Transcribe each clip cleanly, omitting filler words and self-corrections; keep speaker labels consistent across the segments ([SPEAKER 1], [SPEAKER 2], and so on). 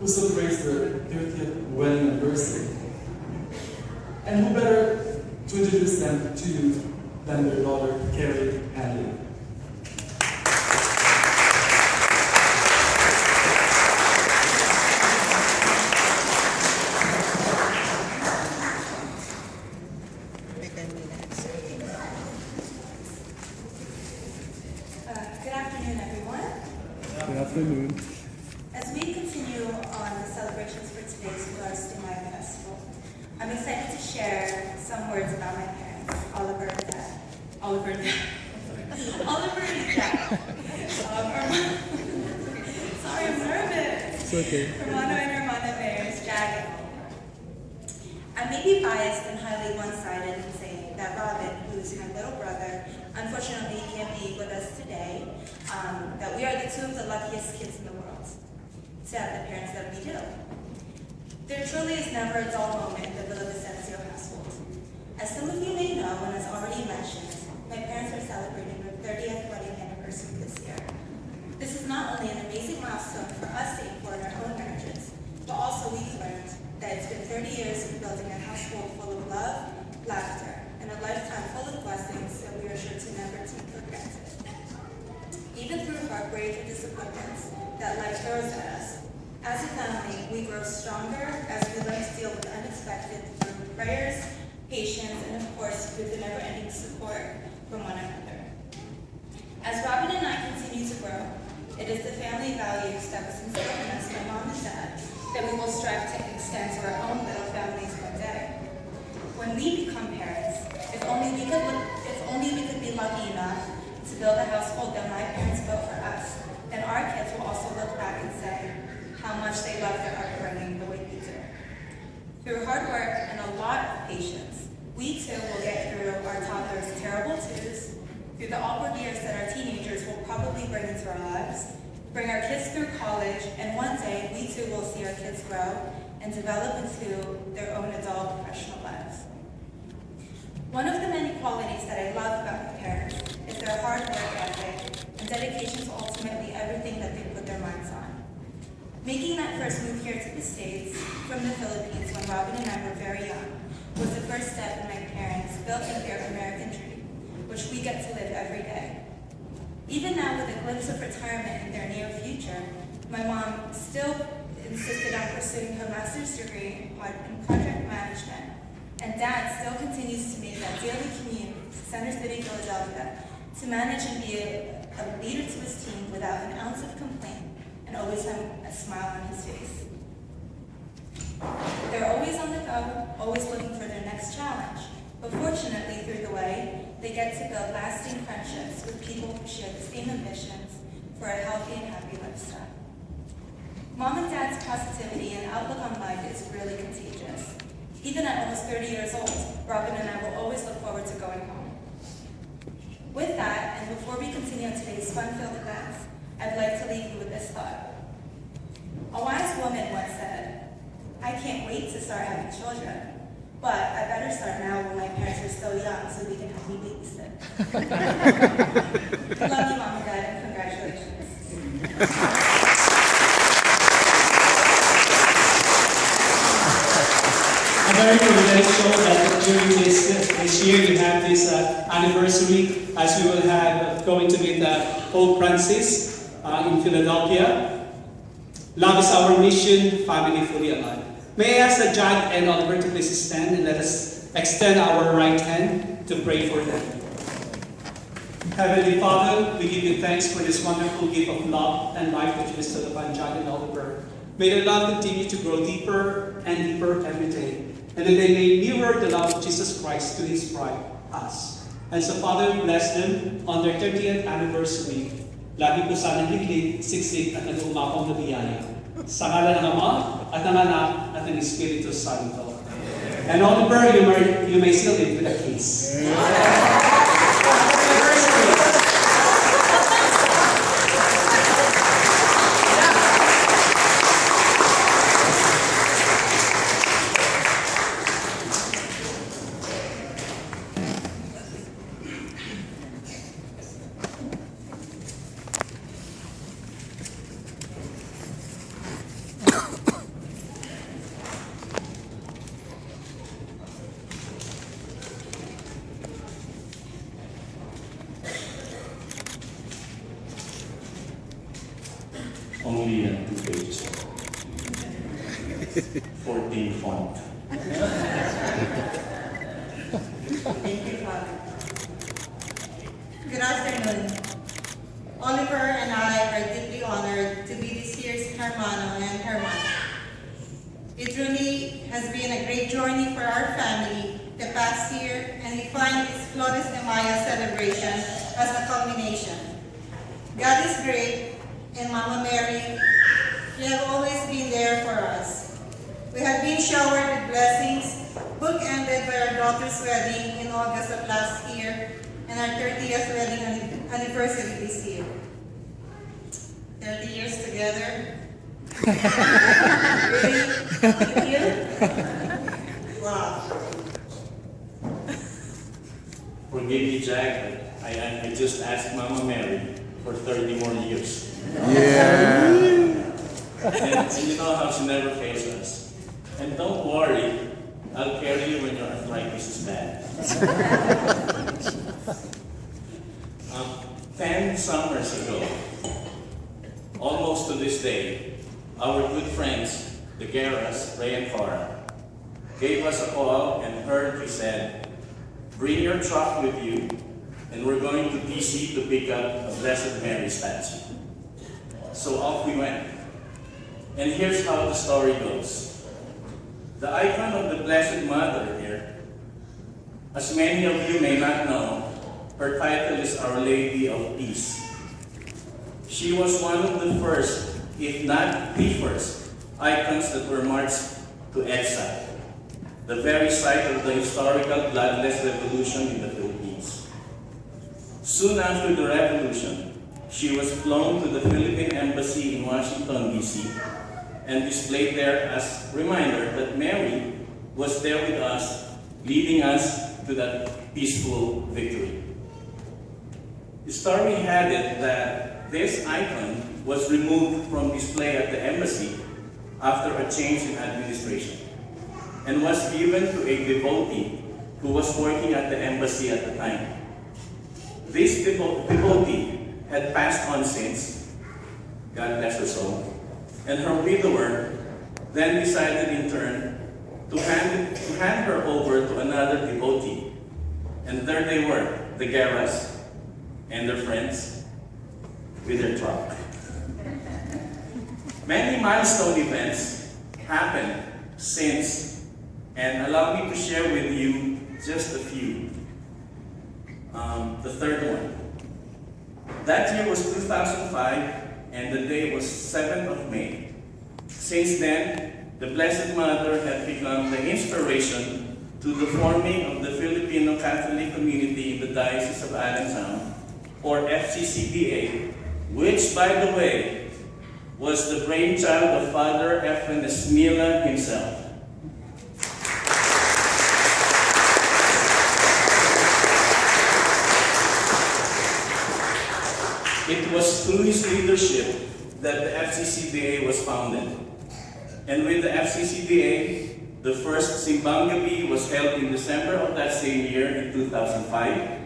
[SPEAKER 1] who celebrates their 30th wedding anniversary. And who better to introduce them to you than their daughter, Carrie Hanley.
[SPEAKER 2] Good afternoon, everyone.
[SPEAKER 1] Good afternoon.
[SPEAKER 2] As we continue on the celebrations for today's Flores de Mayo festival, I'm excited to share some words about my parents, Oliver and Dad. Oliver and Dad. Sorry, I'm nervous.
[SPEAKER 1] It's okay.
[SPEAKER 2] Hermano y Hermana Mayor's Jag. I may be biased and highly one-sided in saying that Robin, who's my little brother, unfortunately can't be with us today, that we are the two of the luckiest kids in the world to have the parents that we do. There truly is never a dull moment in the Villavicencio household. As some of you may know, and as already mentioned, my parents are celebrating their 30th wedding anniversary this year. This is not only an amazing milestone for us to equal in our own marriages, but also we've learned that it's been 30 years of building a household full of love, laughter, and a lifetime full of blessings that we are sure to never take for granted. Even through heartbreak and disappointments that life throws at us, as a family, we grow stronger as we learn to deal with the unexpected through prayers, patience, and of course, through the never-ending support from one another. As Robin and I continue to grow, it is the family values that was instilled in us by Mom and Dad that we will strive to extend to our own little families one day. When we become parents, if only we could be lucky enough to build a household that my parents built for us, then our kids will also look back and say how much they love their upbringing the way we do. Through hard work and a lot of patience, we too will get through our toddlers' terrible twos, through the awkward years that our teenagers will probably bring into our lives, bring our kids through college, and one day we too will see our kids grow and develop into their own adult professional lives. One of the many qualities that I love about my parents is their hard work ethic and dedication to ultimately everything that they put their minds on. Making that first move here to the States from the Philippines when Robin and I were very young was the first step in my parents building their American dream, which we get to live every day. Even now, with a glimpse of retirement in their near future, my mom still insisted on pursuing her master's degree in project management, and Dad still continues to make that daily commute to Center City, Philadelphia, to manage and be a leader to his team without an ounce of complaint and always have a smile on his face. They're always on the go, always looking for their next challenge, but fortunately, through the way, they get to build lasting friendships with people who share the same ambitions for a healthy and happy lifestyle. Mom and Dad's positivity and outlook on life is really contagious. Even at almost 30 years old, Robin and I will always look forward to going home. With that, and before we continue on today's fun-filled events, I'd like to leave you with this thought. A wise woman once said, "I can't wait to start having children, but I better start now when my parents are still young so we can have me babysit." I love you, Mom and Dad, and congratulations.
[SPEAKER 3] I'm very privileged that during this year we have this anniversary, as we will have going to meet Pope Francis in Philadelphia. Love is our mission, family fully alive. May I ask that Jag and Oliver to please stand and let us extend our right hand to pray for them. Heavenly Father, we give you thanks for this wonderful gift of love and life that you bestowed upon Jag and Oliver. May their love continue to grow deeper and deeper every day, and that they may mirror the love of Jesus Christ to His bride, us. And so, Father, bless them on their 30th anniversary. Lagi po sanang higlit, siksik at nag-umapang na biyaya. Sa ngalan ng Ama, at ng Anak, at ng Espiritu Santo. And Oliver, you may seal it with a kiss.
[SPEAKER 4] only 2 pages. 14 font.
[SPEAKER 2] Thank you, Father. Good afternoon. Oliver and I are deeply honored to be this year's Hermano and Hermana. It really has been a great journey for our family the past year, and we find this Flores de Mayo celebration as a culmination. God is great, and Mama Mary, you have always been there for us. We have been showered with blessings, bookended by our daughter's wedding in August of last year, and our 30th wedding anniversary this year. 30 years together. Really? Thank you? Wow.
[SPEAKER 4] Forgive me, Jag, I just asked Mama Mary for 30 more years.
[SPEAKER 5] Yeah.
[SPEAKER 4] And you know how she never fails us. And don't worry, I'll carry you when your arthritis is bad. 10 summers ago, almost to this day, our good friends, the Guerras, Ray and Cora, gave us a call and hurriedly said, bring your truck with you, and we're going to DC to pick up a Blessed Mary statue. So off we went. And here's how the story goes. The icon of the Blessed Mother here, as many of you may not know, her title is Our Lady of Peace. She was one of the first, if not the first, icons that were marched to EDSA, the very site of the historical bloodless revolution in the Philippines. Soon after the revolution, she was flown to the Philippine Embassy in Washington, D.C., and displayed there as a reminder that Mary was there with us, leading us to that peaceful victory. The story had it that this icon was removed from display at the embassy after a change in administration and was given to a devotee who was working at the embassy at the time. This devotee had passed on since, God bless her soul, and her widower then decided in turn to hand her over to another devotee. And there they were, the Guerras and their friends with their truck. Many milestone events happened since, and allow me to share with you just a few. The third one. That year was 2005, and the day was 7th of May. Since then, the Blessed Mother had become the inspiration to the forming of the Filipino Catholic community in the Diocese of Allentown, or FCCDA, which, by the way, was the brainchild of Father Efren Esmila himself. It was through his leadership that the FCCDA was founded. And with the FCCDA, the first Simbang Gabi was held in December of that same year in 2005.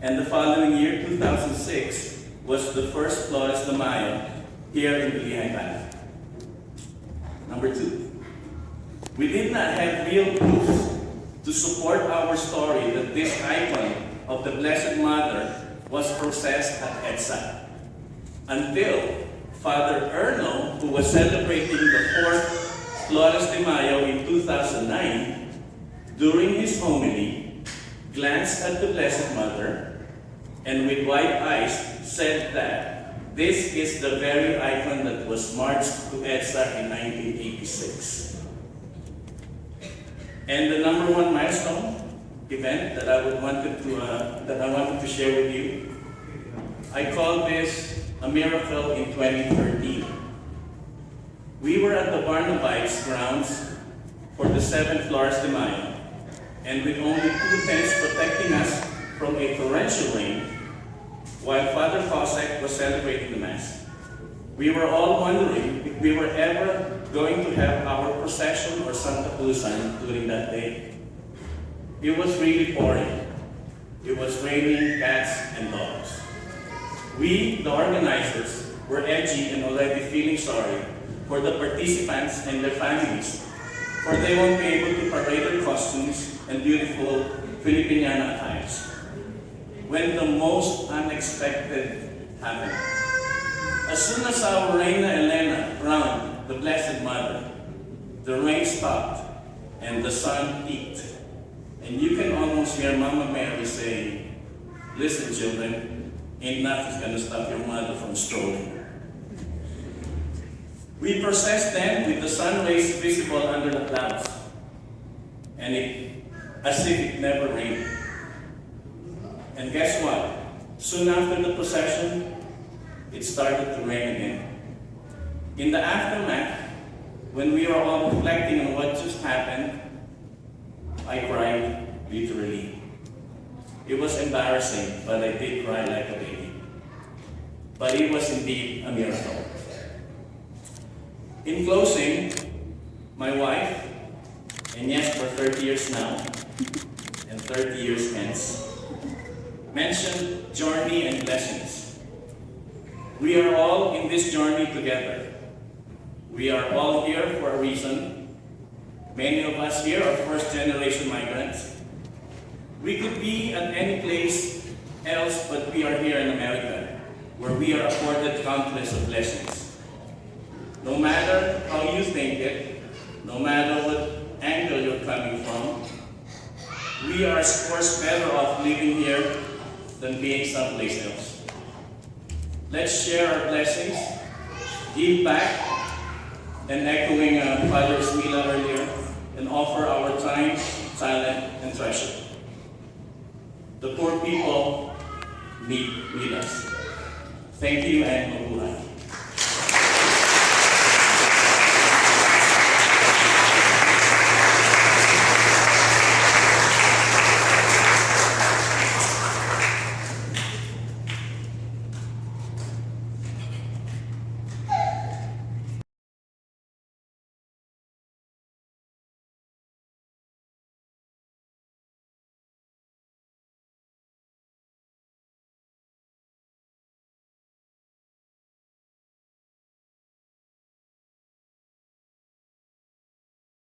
[SPEAKER 4] And the following year, 2006, was the first Flores de Mayo here in the Lehigh Valley. Number 2, we did not have real proof to support our story that this icon of the Blessed Mother was processed at EDSA until Father Erno, who was celebrating the 4th Flores de Mayo in 2009, during his homily, glanced at the Blessed Mother and with wide eyes said that this is the very icon that was marched to EDSA in 1986. And the number 1 milestone event that I wanted to share with you, I call this a miracle in 2013. We were at the Barnabites grounds for the 7th Flores de Mayo, and with only 2 tents protecting us from a torrential rain, while Father Cossack was celebrating the Mass. We were all wondering if we were ever going to have our procession or Santa Cruzan during that day. It was really pouring. It was raining cats and dogs. We, the organizers, were edgy and already feeling sorry for the participants and their families, for they won't be able to parade their costumes and beautiful Filipiniana attires. When the most unexpected happened. As soon as our Reina Elena crowned the Blessed Mother, the rain stopped and the sun peaked. And you can almost hear Mama Mary say, "Listen, children, ain't nothing's gonna stop your mother from strolling." We processed then with the sun rays visible under the clouds, and as if it never rained. And guess what? Soon after the procession, it started to rain again. In the aftermath, when we were all reflecting on what just happened, I cried, literally. It was embarrassing, but I did cry like a baby. But it was indeed a miracle. In closing, my wife, and yes, for 30 years now, and 30 years hence, mentioned journey and blessings. We are all in this journey together. We are all here for a reason. Many of us here are first-generation migrants. We could be at any place else, but we are here in America, where we are afforded countless of blessings. No matter how you think it, no matter what angle you're coming from, we are of course better off living here than being someplace else. Let's share our blessings, give back, and echoing Father Ismila earlier, and offer our time, talent, and treasure. The poor people need us. Thank you and mabuhay.